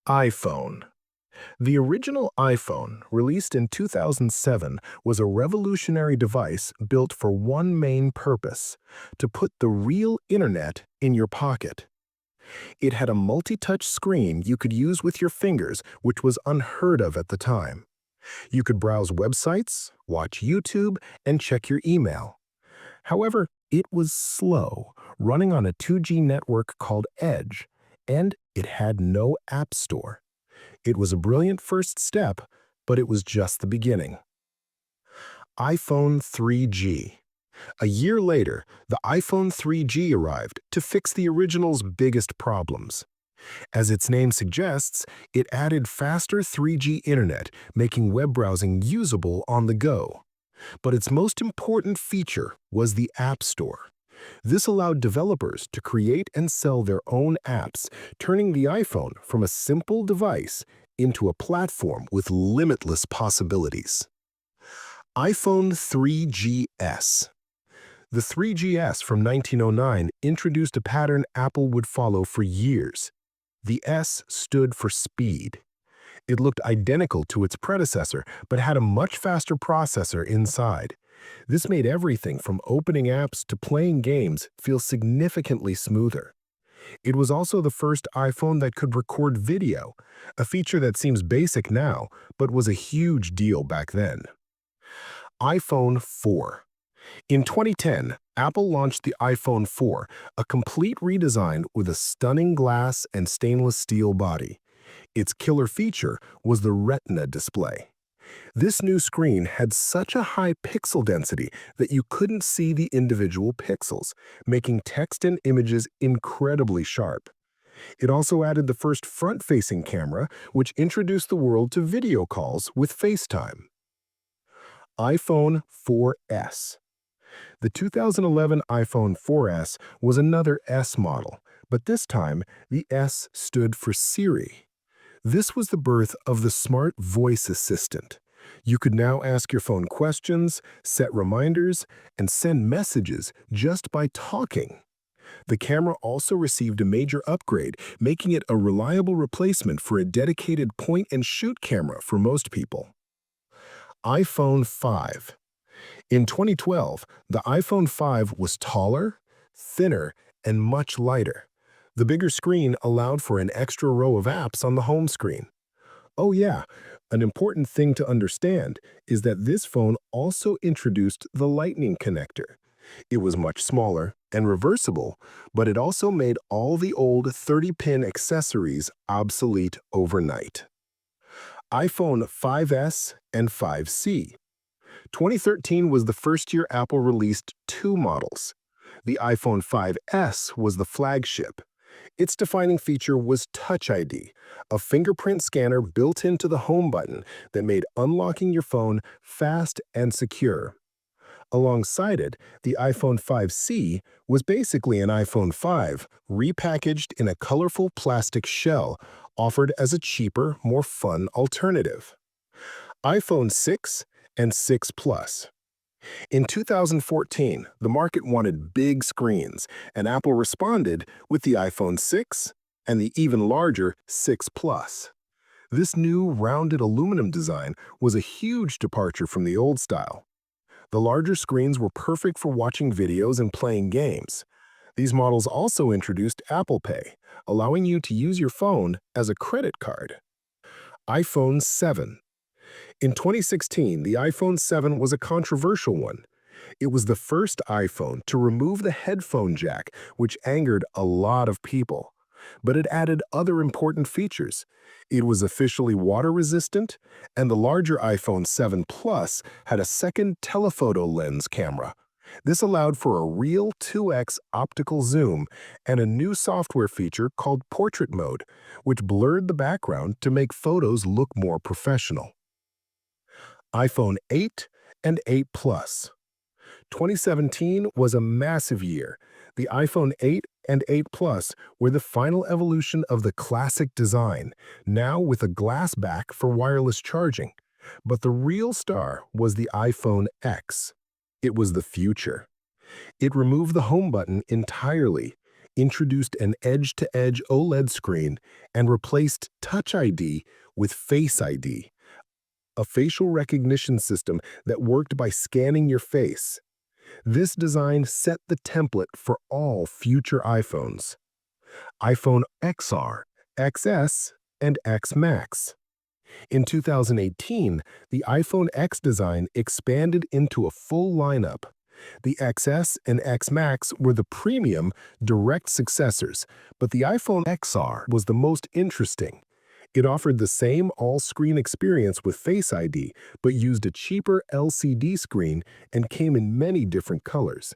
iPhone. The original iPhone, released in 2007, was a revolutionary device built for one main purpose: to put the real internet in your pocket. It had a multi-touch screen you could use with your fingers, which was unheard of at the time. You could browse websites, watch YouTube, and check your email. However, it was slow, running on a 2G network called Edge, and it had no app store. It was a brilliant first step, but it was just the beginning. iPhone 3G. A year later, the iPhone 3G arrived to fix the original's biggest problems. As its name suggests, it added faster 3G internet, making web browsing usable on the go. But its most important feature was the App Store. This allowed developers to create and sell their own apps, turning the iPhone from a simple device into a platform with limitless possibilities. iPhone 3GS. The 3GS from 1909 introduced a pattern Apple would follow for years. The S stood for speed. It looked identical to its predecessor, but had a much faster processor inside. This made everything from opening apps to playing games feel significantly smoother. It was also the first iPhone that could record video, a feature that seems basic now, but was a huge deal back then. iPhone 4. In 2010, Apple launched the iPhone 4, a complete redesign with a stunning glass and stainless steel body. Its killer feature was the Retina display. This new screen had such a high pixel density that you couldn't see the individual pixels, making text and images incredibly sharp. It also added the first front-facing camera, which introduced the world to video calls with FaceTime. iPhone 4S. The 2011 iPhone 4S was another S model, but this time the S stood for Siri. This was the birth of the smart voice assistant. You could now ask your phone questions, set reminders, and send messages just by talking. The camera also received a major upgrade, making it a reliable replacement for a dedicated point-and-shoot camera for most people. iPhone 5. In 2012, the iPhone 5 was taller, thinner, and much lighter. The bigger screen allowed for an extra row of apps on the home screen. Oh yeah, an important thing to understand is that this phone also introduced the Lightning connector. It was much smaller and reversible, but it also made all the old 30-pin accessories obsolete overnight. iPhone 5S and 5C. 2013 was the first year Apple released two models. The iPhone 5S was the flagship. Its defining feature was Touch ID, a fingerprint scanner built into the home button that made unlocking your phone fast and secure. Alongside it, the iPhone 5C was basically an iPhone 5 repackaged in a colorful plastic shell, offered as a cheaper, more fun alternative. iPhone 6 and 6 Plus. In 2014, the market wanted big screens, and Apple responded with the iPhone 6 and the even larger 6 Plus. This new rounded aluminum design was a huge departure from the old style. The larger screens were perfect for watching videos and playing games. These models also introduced Apple Pay, allowing you to use your phone as a credit card. iPhone 7. In 2016, the iPhone 7 was a controversial one. It was the first iPhone to remove the headphone jack, which angered a lot of people. But it added other important features. It was officially water-resistant, and the larger iPhone 7 Plus had a second telephoto lens camera. This allowed for a real 2x optical zoom and a new software feature called Portrait Mode, which blurred the background to make photos look more professional. iPhone 8 and 8 Plus. 2017 was a massive year. The iPhone 8 and 8 Plus were the final evolution of the classic design, now with a glass back for wireless charging. But the real star was the iPhone X. It was the future. It removed the home button entirely. introduced an edge-to-edge OLED screen and replaced Touch ID with Face ID, a facial recognition system that worked by scanning your face. This design set the template for all future iPhones. iPhone XR, XS, and X Max. In 2018, the iPhone X design expanded into a full lineup. The XS and X Max were the premium, direct successors, but the iPhone XR was the most interesting. It offered the same all-screen experience with Face ID, but used a cheaper LCD screen and came in many different colors.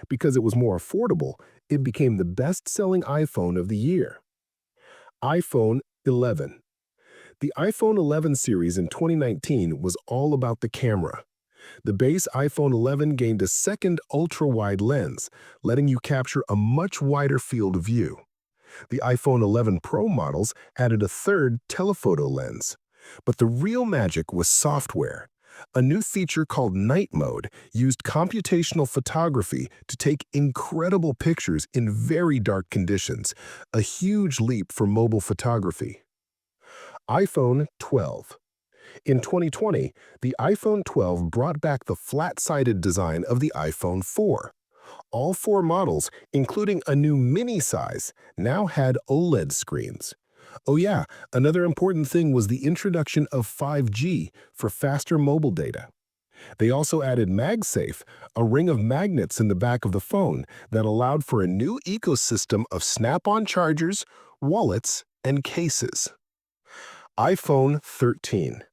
Because it was more affordable, it became the best-selling iPhone of the year. iPhone 11. The iPhone 11 series in 2019 was all about the camera. The base iPhone 11 gained a second ultra-wide lens, letting you capture a much wider field of view. The iPhone 11 Pro models added a third telephoto lens. But the real magic was software. A new feature called Night Mode used computational photography to take incredible pictures in very dark conditions, a huge leap for mobile photography. iPhone 12. In 2020, the iPhone 12 brought back the flat-sided design of the iPhone 4. All four models, including a new mini size, now had OLED screens. Oh yeah, another important thing was the introduction of 5G for faster mobile data. They also added MagSafe, a ring of magnets in the back of the phone that allowed for a new ecosystem of snap-on chargers, wallets, and cases. iPhone 13.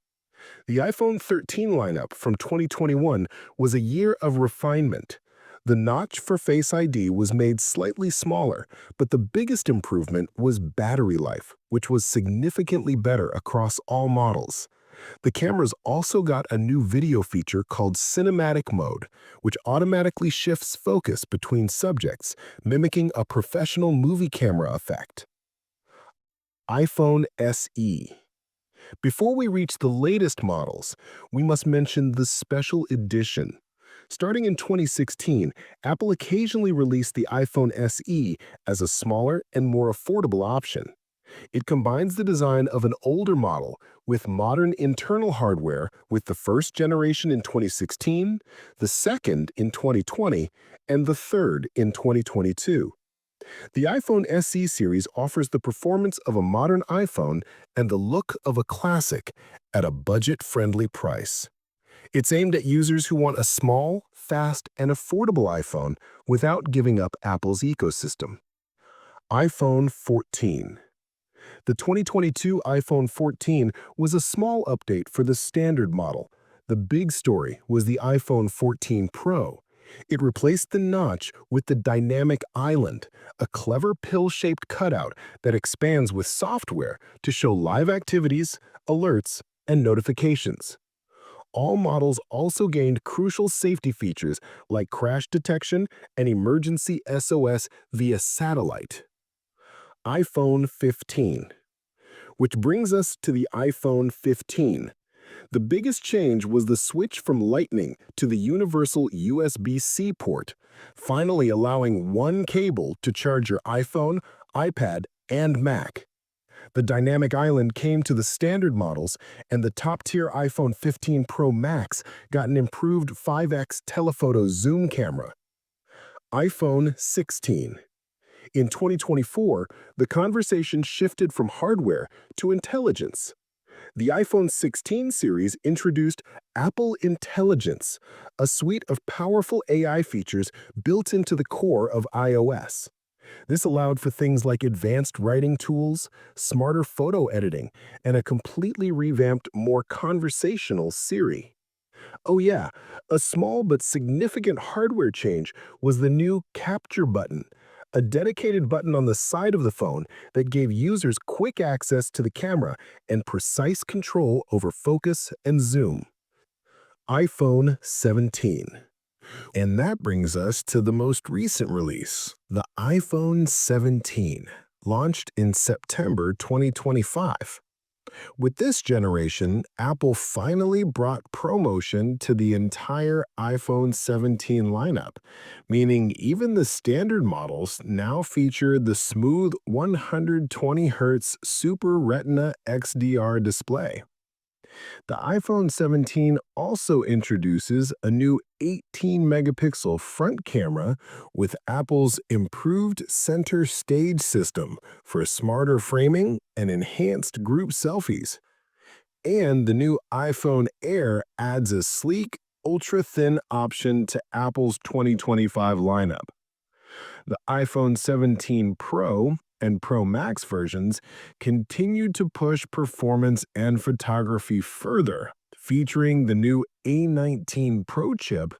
The iPhone 13 lineup from 2021 was a year of refinement. The notch for Face ID was made slightly smaller, but the biggest improvement was battery life, which was significantly better across all models. The cameras also got a new video feature called Cinematic Mode, which automatically shifts focus between subjects, mimicking a professional movie camera effect. iPhone SE. Before we reach the latest models, we must mention the Special Edition. Starting in 2016, Apple occasionally released the iPhone SE as a smaller and more affordable option. It combines the design of an older model with modern internal hardware, with the first generation in 2016, the second in 2020, and the third in 2022. The iPhone SE series offers the performance of a modern iPhone and the look of a classic at a budget-friendly price. It's aimed at users who want a small, fast, and affordable iPhone without giving up Apple's ecosystem. iPhone 14. The 2022 iPhone 14 was a small update for the standard model. The big story was the iPhone 14 Pro. It replaced the notch with the dynamic island, a clever pill-shaped cutout that expands with software to show live activities, alerts, and notifications. All models also gained crucial safety features like crash detection and emergency SOS via satellite. iPhone 15. Which brings us to the iPhone 15. The biggest change was the switch from Lightning to the universal USB-C port, finally allowing one cable to charge your iPhone, iPad, and Mac. The dynamic island came to the standard models, and the top-tier iPhone 15 Pro Max got an improved 5x telephoto zoom camera. iPhone 16. In 2024, the conversation shifted from hardware to intelligence. The iPhone 16 series introduced Apple Intelligence, a suite of powerful AI features built into the core of iOS. This allowed for things like advanced writing tools, smarter photo editing, and a completely revamped, more conversational Siri. Oh yeah, a small but significant hardware change was the new Capture button, a dedicated button on the side of the phone that gave users quick access to the camera and precise control over focus and zoom. iPhone 17. And that brings us to the most recent release, the iPhone 17, launched in September 2025. With this generation, Apple finally brought ProMotion to the entire iPhone 17 lineup, meaning even the standard models now feature the smooth 120Hz Super Retina XDR display. The iPhone 17 also introduces a new 18-megapixel front camera with Apple's improved center stage system for smarter framing and enhanced group selfies. And the new iPhone Air adds a sleek, ultra-thin option to Apple's 2025 lineup. The iPhone 17 Pro and Pro Max versions continue to push performance and photography further, featuring the new A19 Pro chip,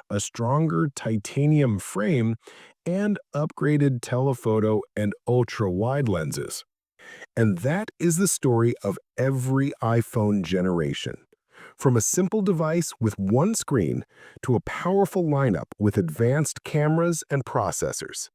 a stronger titanium frame, and upgraded telephoto and ultra-wide lenses. And that is the story of every iPhone generation. From a simple device with one screen to a powerful lineup with advanced cameras and processors.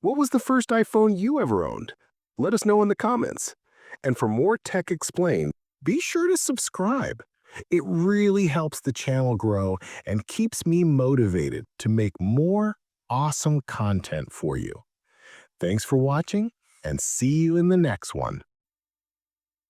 What was the first iPhone you ever owned? Let us know in the comments. And for more Tech Explained, be sure to subscribe. It really helps the channel grow and keeps me motivated to make more awesome content for you. Thanks for watching, and see you in the next one.